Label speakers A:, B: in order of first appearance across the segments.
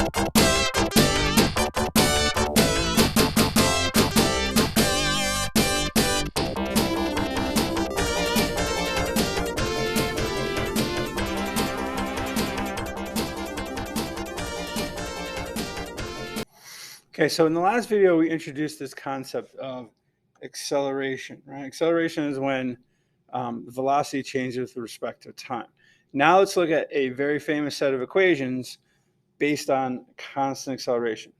A: Okay, so in the last video, we introduced this concept of acceleration, right? Acceleration is when velocity changes with respect to time. Now let's look at a very famous set of equations based on constant acceleration.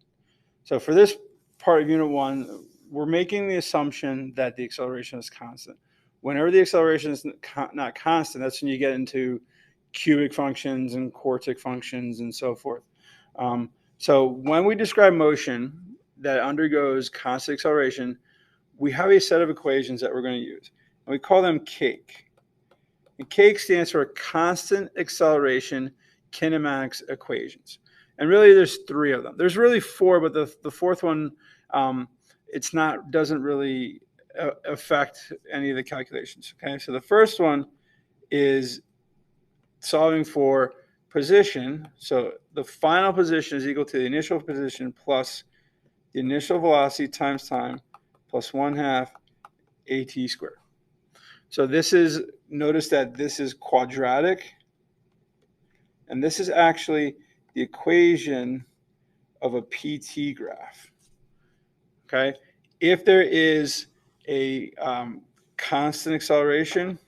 A: So for this part of Unit 1, we're making the assumption that the acceleration is constant. Whenever the acceleration is not constant, that's when you get into cubic functions and quartic functions and so forth. So when we describe motion that undergoes constant acceleration, we have a set of equations that we're going to use. And we call them CAKE. And CAKE stands for constant acceleration kinematics equations. And really there's three of them. There's really four, but the fourth one, doesn't really affect any of the calculations. Okay, so the first one is solving for position. So the final position is equal to the initial position plus the initial velocity times time plus 1/2 at squared. So this is, notice that this is quadratic, and this is actually the equation of a PT graph. Okay, if there is a constant acceleration,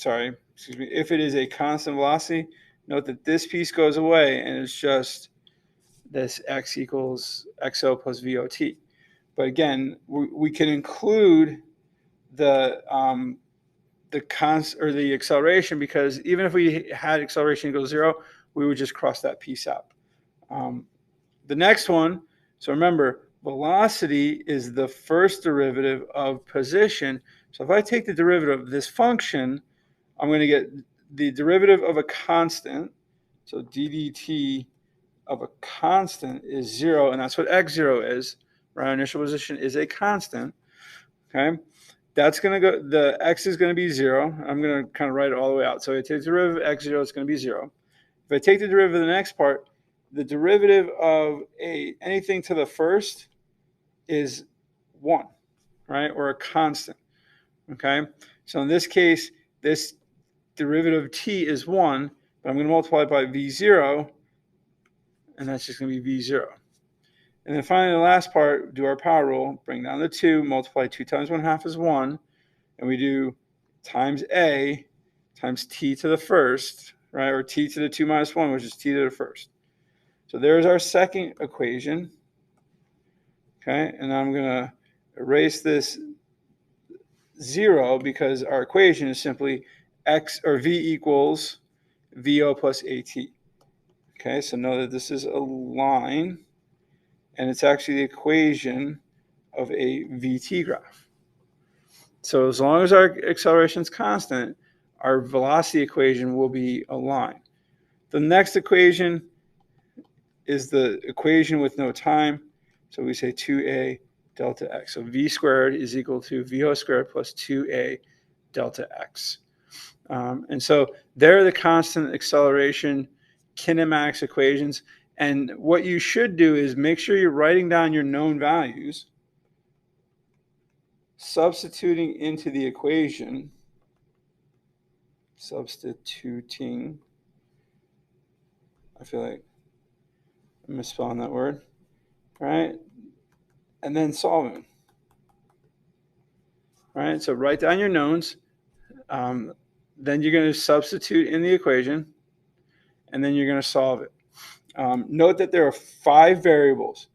A: if it is a constant velocity, note that this piece goes away and it's just this x equals xo plus vot. But again, we can include the acceleration, because even if we had acceleration equals 0, we would just cross that piece out. The next one, so remember, velocity is the first derivative of position. So if I take the derivative of this function, I'm going to get the derivative of a constant. So ddt of a constant is 0, and that's what x0 is. Right? Our initial position is a constant. Okay, that's going to go, the x is going to be 0. I'm going to kind of write it all the way out. So I take the derivative of x0, it's going to be 0. If I take the derivative of the next part, the derivative of anything to the first is 1, right? Or a constant. Okay, so in this case, this derivative of t is 1, but I'm going to multiply it by v0, and that's just going to be v0. And then finally, the last part, do our power rule, bring down the 2, multiply 2 times 1/2 is 1, and we do times a times t to the first, right? Or t to the 2 minus 1, which is t to the first. So there's our second equation. Okay, and I'm going to erase this 0 because our equation is simply v equals vo plus at. Okay, so know that this is a line, and it's actually the equation of a VT graph. So as long as our acceleration is constant, our velocity equation will be a line. The next equation is the equation with no time. So we say 2a delta x. So v squared is equal to vo squared plus 2a delta x. And so they're the constant acceleration kinematics equations. And what you should do is make sure you're writing down your known values, substituting into the equation, I feel like I'm misspelling that word, right? And then solving. Right, so write down your knowns, then you're going to substitute in the equation, and then you're going to solve it. Note that there are 5 variables: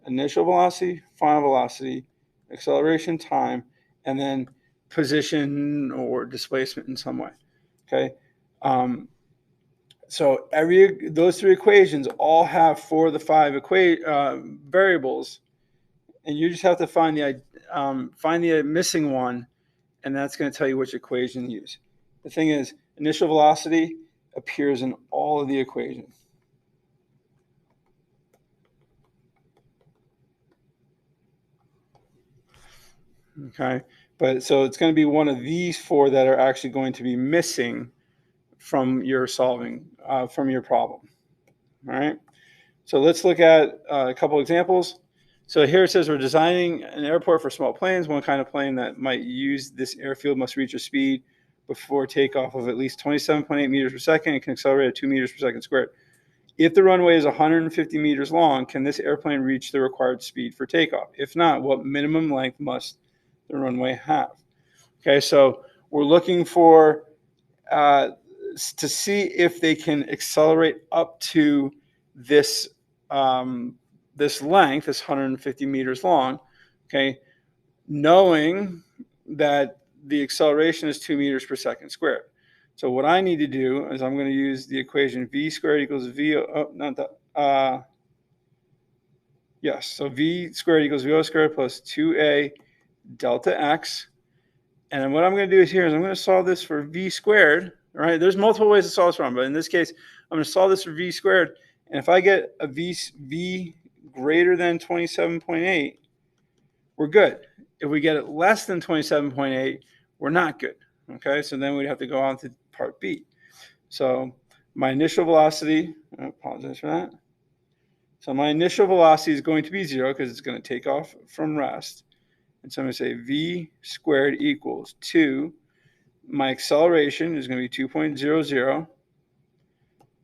A: initial velocity, final velocity, acceleration, time, and then position or displacement in some way. Okay, so those 3 equations all have 4 of the 5 variables, and you just have to find the missing one, and that's going to tell you which equation to use. The thing is, initial velocity appears in all of the equations. Okay, but so it's going to be one of these 4 that are actually going to be missing from your solving, from your problem. All right. So let's look at a couple examples. So here it says we're designing an airport for small planes. One kind of plane that might use this airfield must reach a speed before takeoff of at least 27.8 meters per second and can accelerate at 2 meters per second squared. If the runway is 150 meters long, can this airplane reach the required speed for takeoff? If not, what minimum length must the runway have? Okay, so we're looking for to see if they can accelerate up to this this length, this 150 meters long. Okay, knowing that the acceleration is 2 meters per second squared. So what I need to do is I'm going to use the equation v squared equals v. Oh, not that. Yes. So v squared equals v squared plus 2a delta x. And what I'm going to do here is I'm going to solve this for v squared. All right. There's multiple ways to solve this from, but in this case, I'm going to solve this for v squared. And if I get a v greater than 27.8, we're good. If we get it less than 27.8, we're not good. Okay. So then we'd have to go on to part B. So my initial velocity, I apologize for that. So my initial velocity is going to be 0 because it's going to take off from rest. And so I'm going to say v squared equals 2. My acceleration is going to be 2.00.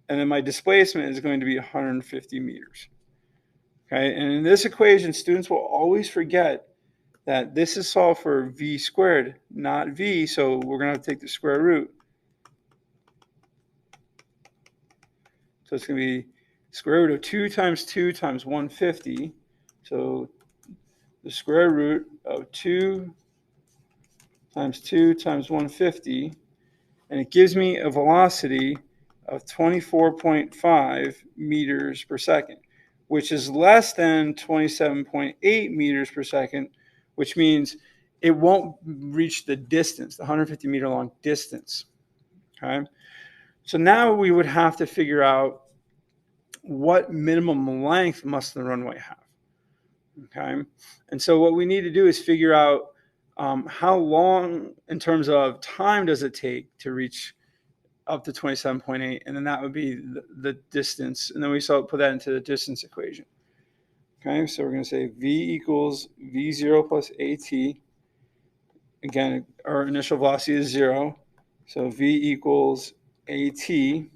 A: And then my displacement is going to be 150 meters. Okay, and in this equation, students will always forget that this is solved for v squared, not v. So we're going to have to take the square root. So it's going to be square root of 2 times 2 times 150. So the square root of 2 times 2 times 150, and it gives me a velocity of 24.5 meters per second, which is less than 27.8 meters per second, which means it won't reach the distance, the 150 meter long distance. Okay, so now we would have to figure out what minimum length must the runway have. Okay, and so what we need to do is figure out how long in terms of time does it take to reach up to 27.8, and then that would be the distance, and then we put that into the distance equation. Okay, so we're going to say v equals v0 plus at. Again, our initial velocity is 0, so v equals at. So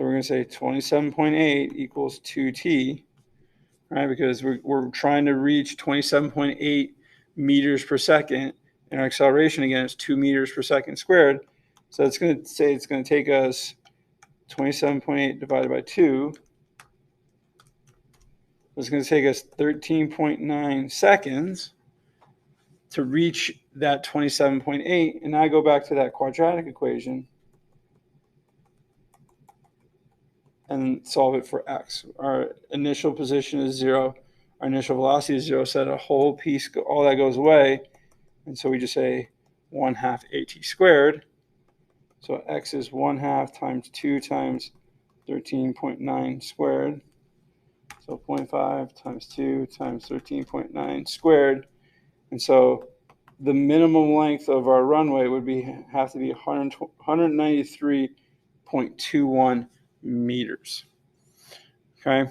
A: we're going to say 27.8 equals 2t, right? Because we're trying to reach 27.8 meters per second, and our acceleration again is 2 meters per second squared. So it's going to say it's going to take us 27.8 divided by 2. It's going to take us 13.9 seconds to reach that 27.8. And now I go back to that quadratic equation and solve it for x. Our initial position is 0. Our initial velocity is 0. So that whole piece, all that goes away. And so we just say 1/2 at squared. So x is 1/2 times 2 times 13.9 squared. So 0.5 times 2 times 13.9 squared. And so the minimum length of our runway would have to be 193.21 meters. Okay.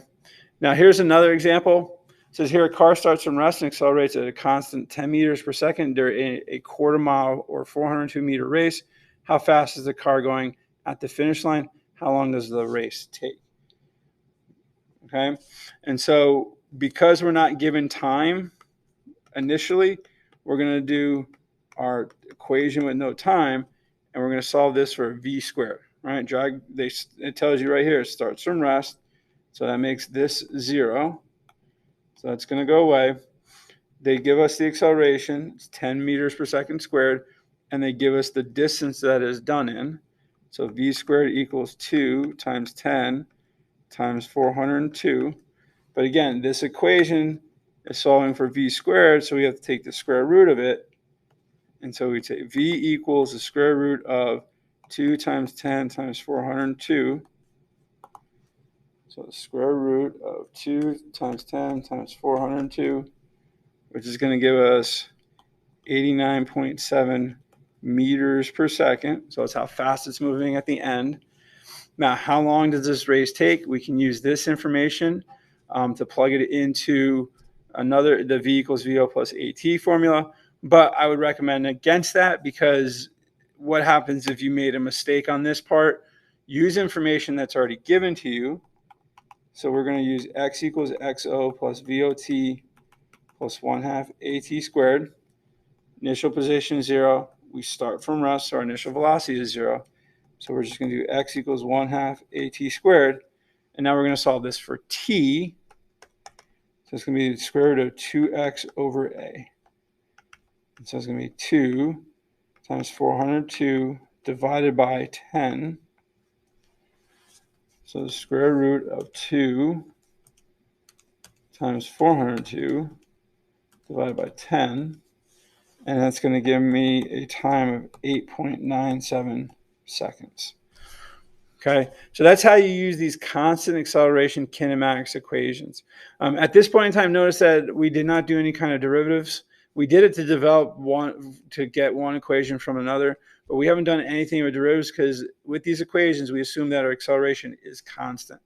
A: Now here's another example. It says here a car starts from rest and accelerates at a constant 10 meters per second during a quarter mile or 402 meter race. How fast is the car going at the finish line? How long does the race take? Okay. And so because we're not given time initially, we're going to do our equation with no time, and we're going to solve this for v squared, right? It tells you right here, it starts from rest. So that makes this 0. So that's going to go away. They give us the acceleration, it's 10 meters per second squared, and they give us the distance that is done in. So v squared equals 2 times 10 times 402. But again, this equation is solving for v squared, so we have to take the square root of it. And so we say v equals the square root of 2 times 10 times 402. So the square root of 2 times 10 times 402, which is going to give us 89.7 meters per second. So that's how fast it's moving at the end. Now, how long does this race take? We can use this information to plug it into the V equals VO plus AT formula, but I would recommend against that, because what happens if you made a mistake on this part? Use information that's already given to you. So we're going to use x equals xo plus VOT plus 1/2 AT squared. Initial position is 0. We start from rest, so our initial velocity is 0. So we're just going to do x equals 1/2 AT squared. And now we're going to solve this for t. So it's going to be the square root of 2x over a. And so it's going to be 2 times 402 divided by 10. So the square root of 2 times 402 divided by 10. And that's going to give me a time of 8.97 seconds. Okay, so that's how you use these constant acceleration kinematics equations. At this point in time, notice that we did not do any kind of derivatives. We did it to get one equation from another, but we haven't done anything with derivatives, because with these equations, we assume that our acceleration is constant.